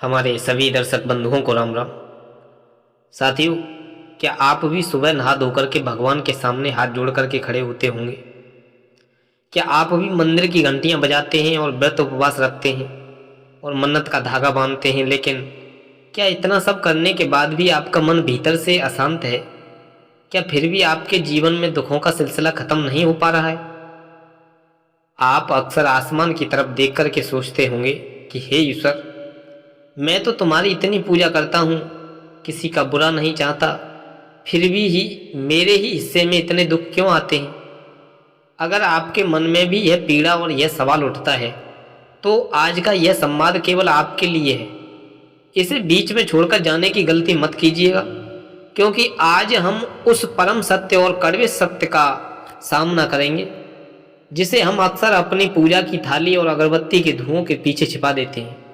हमारे सभी दर्शक बंधुओं को राम राम। साथियों, क्या आप भी सुबह नहा धोकर के भगवान के सामने हाथ जोड़ करके खड़े होते होंगे? क्या आप भी मंदिर की घंटियां बजाते हैं और व्रत उपवास रखते हैं और मन्नत का धागा बांधते हैं, लेकिन क्या इतना सब करने के बाद भी आपका मन भीतर से अशांत है? क्या फिर भी आपके जीवन में दुखों का सिलसिला खत्म नहीं हो पा रहा है? आप अक्सर आसमान की तरफ देख करके सोचते होंगे कि हे ईश्वर, मैं तो तुम्हारी इतनी पूजा करता हूँ, किसी का बुरा नहीं चाहता, फिर भी मेरे ही हिस्से में इतने दुख क्यों आते हैं? अगर आपके मन में भी यह पीड़ा और यह सवाल उठता है तो आज का यह संवाद केवल आपके लिए है। इसे बीच में छोड़कर जाने की गलती मत कीजिएगा, क्योंकि आज हम उस परम सत्य और कड़वे सत्य का सामना करेंगे जिसे हम अक्सर अपनी पूजा की थाली और अगरबत्ती के धुओं के पीछे छिपा देते हैं।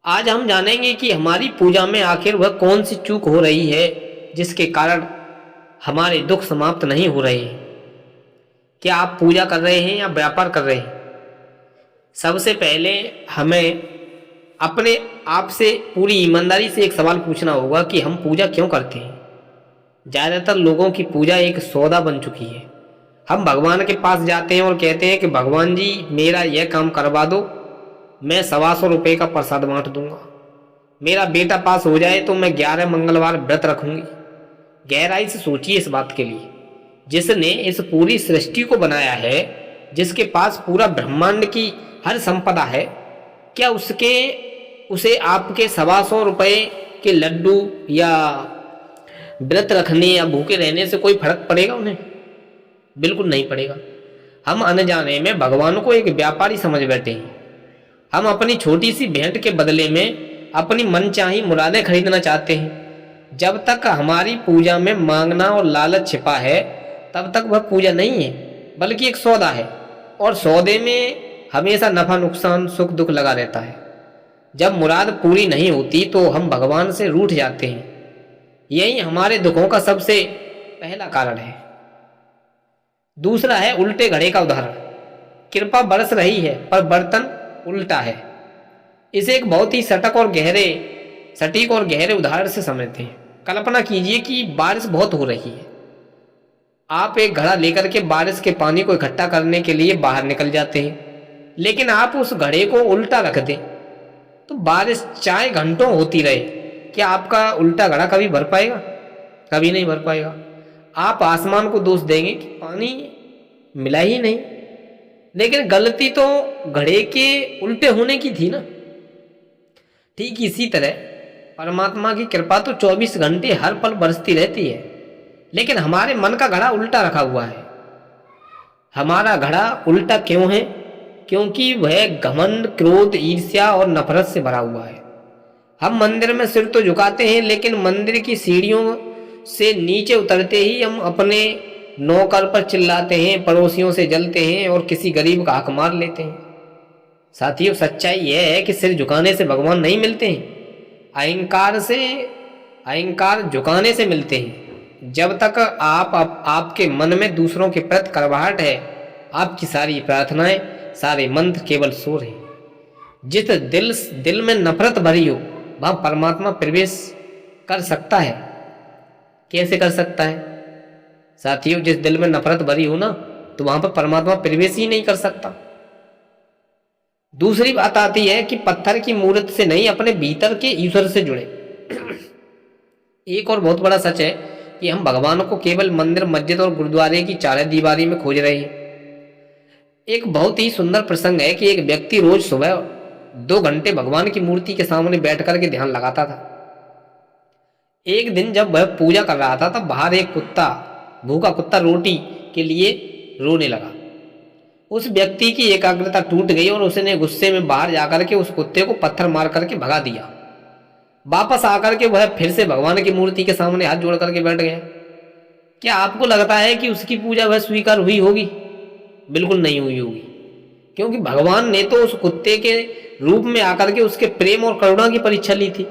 आज हम जानेंगे कि हमारी पूजा में आखिर वह कौन सी चूक हो रही है जिसके कारण हमारे दुख समाप्त नहीं हो रहे हैं। क्या आप पूजा कर रहे हैं या व्यापार कर रहे हैं? सबसे पहले हमें अपने आप से पूरी ईमानदारी से एक सवाल पूछना होगा कि हम पूजा क्यों करते हैं। ज़्यादातर लोगों की पूजा एक सौदा बन चुकी है। हम भगवान के पास जाते हैं और कहते हैं कि भगवान जी, मेरा यह काम करवा दो, मैं 125 रुपये का प्रसाद बांट दूंगा। मेरा बेटा पास हो जाए तो मैं 11 मंगलवार व्रत रखूंगी। गहराई से सोचिए इस बात के लिए, जिसने इस पूरी सृष्टि को बनाया है, जिसके पास पूरा ब्रह्मांड की हर संपदा है, क्या उसे आपके 125 रुपये के लड्डू या व्रत रखने या भूखे रहने से कोई फर्क पड़ेगा उन्हें? बिल्कुल नहीं पड़ेगा। हम अनजाने में भगवान को एक व्यापारी समझ बैठे हैं। हम अपनी छोटी सी भेंट के बदले में अपनी मनचाही मुरादें खरीदना चाहते हैं। जब तक हमारी पूजा में मांगना और लालच छिपा है, तब तक वह पूजा नहीं है, बल्कि एक सौदा है। और सौदे में हमेशा नफा नुकसान, सुख दुख लगा रहता है। जब मुराद पूरी नहीं होती तो हम भगवान से रूठ जाते हैं। यही हमारे दुखों का सबसे पहला कारण है। दूसरा है उल्टे घड़े का उदाहरण। कृपा बरस रही है पर बर्तन उल्टा है। इसे एक बहुत ही सटीक और गहरे उदाहरण से समझते हैं। कल्पना कीजिए कि बारिश बहुत हो रही है। आप एक घड़ा लेकर के बारिश के पानी को इकट्ठा करने के लिए बाहर निकल जाते हैं, लेकिन आप उस घड़े को उल्टा रख दें तो बारिश चाहे घंटों होती रहे, क्या आपका उल्टा घड़ा कभी भर पाएगा? कभी नहीं भर पाएगा। आप आसमान को दोष देंगे कि पानी मिला ही नहीं, लेकिन गलती तो घड़े के उल्टे होने की थी ना। ठीक इसी तरह परमात्मा की कृपा तो 24 घंटे हर पल बरसती रहती है, लेकिन हमारे मन का घड़ा उल्टा रखा हुआ है। हमारा घड़ा उल्टा क्यों है? क्योंकि वह घमंड, क्रोध, ईर्ष्या और नफरत से भरा हुआ है। हम मंदिर में सिर तो झुकाते हैं, लेकिन मंदिर की सीढ़ियों से नीचे उतरते ही हम अपने नौकर पर चिल्लाते हैं, पड़ोसियों से जलते हैं और किसी गरीब का हक मार लेते हैं। साथियों, सच्चाई यह है कि सिर झुकाने से भगवान नहीं मिलते हैं, अहंकार झुकाने से मिलते हैं। जब तक आपके मन में दूसरों के प्रति कड़वाहट है, आपकी सारी प्रार्थनाएं, सारे मंत्र केवल शोर हैं। जिस दिल में नफरत भरी हो, वहां परमात्मा प्रवेश कर सकता है? कैसे कर सकता है साथियों? जिस दिल में नफरत भरी हो ना, तो वहां पर परमात्मा प्रवेश ही नहीं कर सकता। दूसरी बात आती है कि पत्थर की मूर्त से नहीं, अपने भीतर के ईश्वर से जुड़े। एक और बहुत बड़ा सच है कि हम भगवान को केवल मंदिर, मस्जिद और गुरुद्वारे की चार दीवारी में खोज रहे हैं। एक बहुत ही सुंदर प्रसंग है कि एक व्यक्ति रोज सुबह 2 घंटे भगवान की मूर्ति के सामने बैठ करके ध्यान लगाता था। एक दिन जब वह पूजा कर रहा था, तब बाहर एक भूखा कुत्ता रोटी के लिए रोने लगा। उस व्यक्ति की एकाग्रता टूट गई और उसने गुस्से में बाहर जाकर के उस कुत्ते को पत्थर मार करके भगा दिया। वापस आकर के वह फिर से भगवान की मूर्ति के सामने हाथ जोड़ करके बैठ गया। क्या आपको लगता है कि उसकी पूजा वह स्वीकार हुई होगी? बिल्कुल नहीं हुई होगी, क्योंकि भगवान ने तो उस कुत्ते के रूप में आकर के उसके प्रेम और करुणा की परीक्षा ली थी,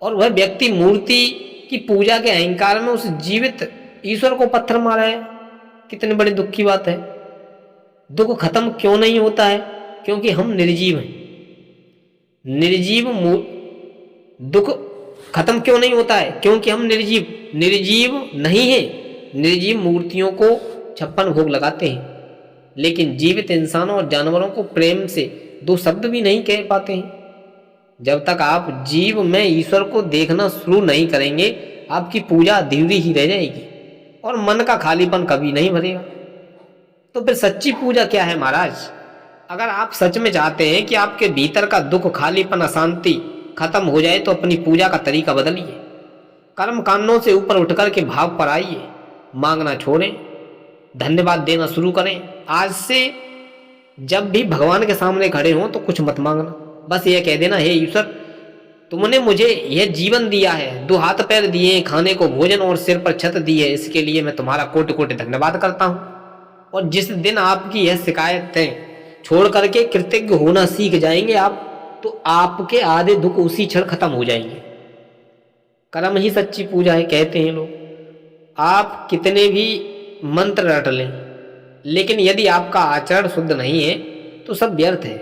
और वह व्यक्ति मूर्ति की पूजा के अहंकार में उस जीवित ईश्वर को पत्थर मारा है। कितनी बड़ी दुख की बात है। दुख खत्म क्यों नहीं होता है? क्योंकि हम निर्जीव हैं। दुख खत्म क्यों नहीं होता है? क्योंकि हम निर्जीव नहीं है। निर्जीव मूर्तियों को 56 भोग लगाते हैं, लेकिन जीवित इंसानों और जानवरों को प्रेम से 2 शब्द भी नहीं कह पाते हैं। जब तक आप जीव में ईश्वर को देखना शुरू नहीं करेंगे, आपकी पूजा अधूरी ही रह जाएगी और मन का खालीपन कभी नहीं भरेगा। तो फिर सच्ची पूजा क्या है महाराज? अगर आप सच में चाहते हैं कि आपके भीतर का दुख, खालीपन, अशांति खत्म हो जाए, तो अपनी पूजा का तरीका बदलिए। कर्म कांडों से ऊपर उठकर के भाव पर आइए। मांगना छोड़ें, धन्यवाद देना शुरू करें। आज से जब भी भगवान के सामने खड़े हों तो कुछ मत मांगना, बस ये कह देना, हे ईश्वर, तुमने मुझे यह जीवन दिया है, 2 हाथ पैर दिए, खाने को भोजन और सिर पर छत दी है, इसके लिए मैं तुम्हारा कोटि कोटि धन्यवाद करता हूँ। और जिस दिन आपकी यह शिकायतें छोड़ करके कृतज्ञ होना सीख जाएंगे आप, तो आपके आधे दुख उसी क्षण खत्म हो जाएंगे। कर्म ही सच्ची पूजा है कहते हैं लोग। आप कितने भी मंत्र रट लें, लेकिन यदि आपका आचरण शुद्ध नहीं है तो सब व्यर्थ है।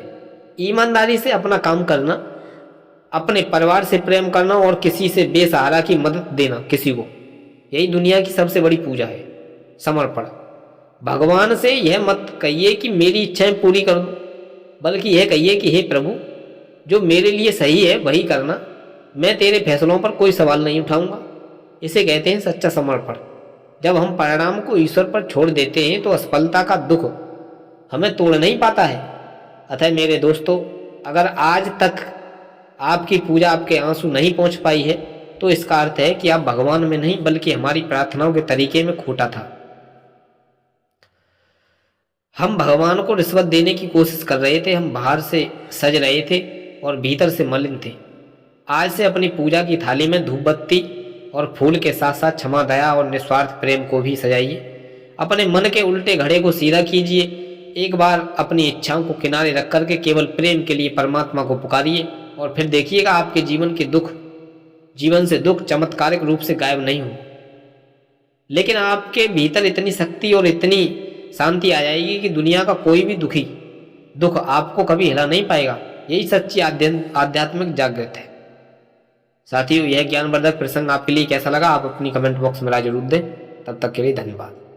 ईमानदारी से अपना काम करना, अपने परिवार से प्रेम करना और किसी से बेसहारा की मदद देना किसी को, यही दुनिया की सबसे बड़ी पूजा है, समर्पण। भगवान से यह मत कहिए कि मेरी इच्छाएं पूरी कर दो, बल्कि यह कहिए कि हे प्रभु, जो मेरे लिए सही है वही करना, मैं तेरे फैसलों पर कोई सवाल नहीं उठाऊंगा। इसे कहते हैं सच्चा समर्पण। जब हम परिणाम को ईश्वर पर छोड़ देते हैं तो असफलता का दुख हमें तोड़ नहीं पाता है। अतः मेरे दोस्तों, अगर आज तक आपकी पूजा आपके आंसू नहीं पहुंच पाई है, तो इसका अर्थ है कि आप भगवान में नहीं बल्कि हमारी प्रार्थनाओं के तरीके में खोटा था। हम भगवान को रिश्वत देने की कोशिश कर रहे थे, हम बाहर से सज रहे थे और भीतर से मलिन थे। आज से अपनी पूजा की थाली में धूप बत्ती और फूल के साथ साथ क्षमा, दया और निस्वार्थ प्रेम को भी सजाइए। अपने मन के उल्टे घड़े को सीधा कीजिए। एक बार अपनी इच्छाओं को किनारे रख करके केवल प्रेम के लिए परमात्मा को पुकारिए और फिर देखिएगा आपके जीवन से दुख चमत्कारिक रूप से गायब नहीं हो, लेकिन आपके भीतर इतनी शक्ति और इतनी शांति आ जाएगी कि दुनिया का कोई भी दुख आपको कभी हिला नहीं पाएगा। यही सच्ची आध्यात्मिक जागृत है। साथियों, यह ज्ञानवर्धक प्रसंग आपके लिए कैसा लगा, आप अपनी कमेंट बॉक्स में राय जरूर दें। तब तक के लिए धन्यवाद।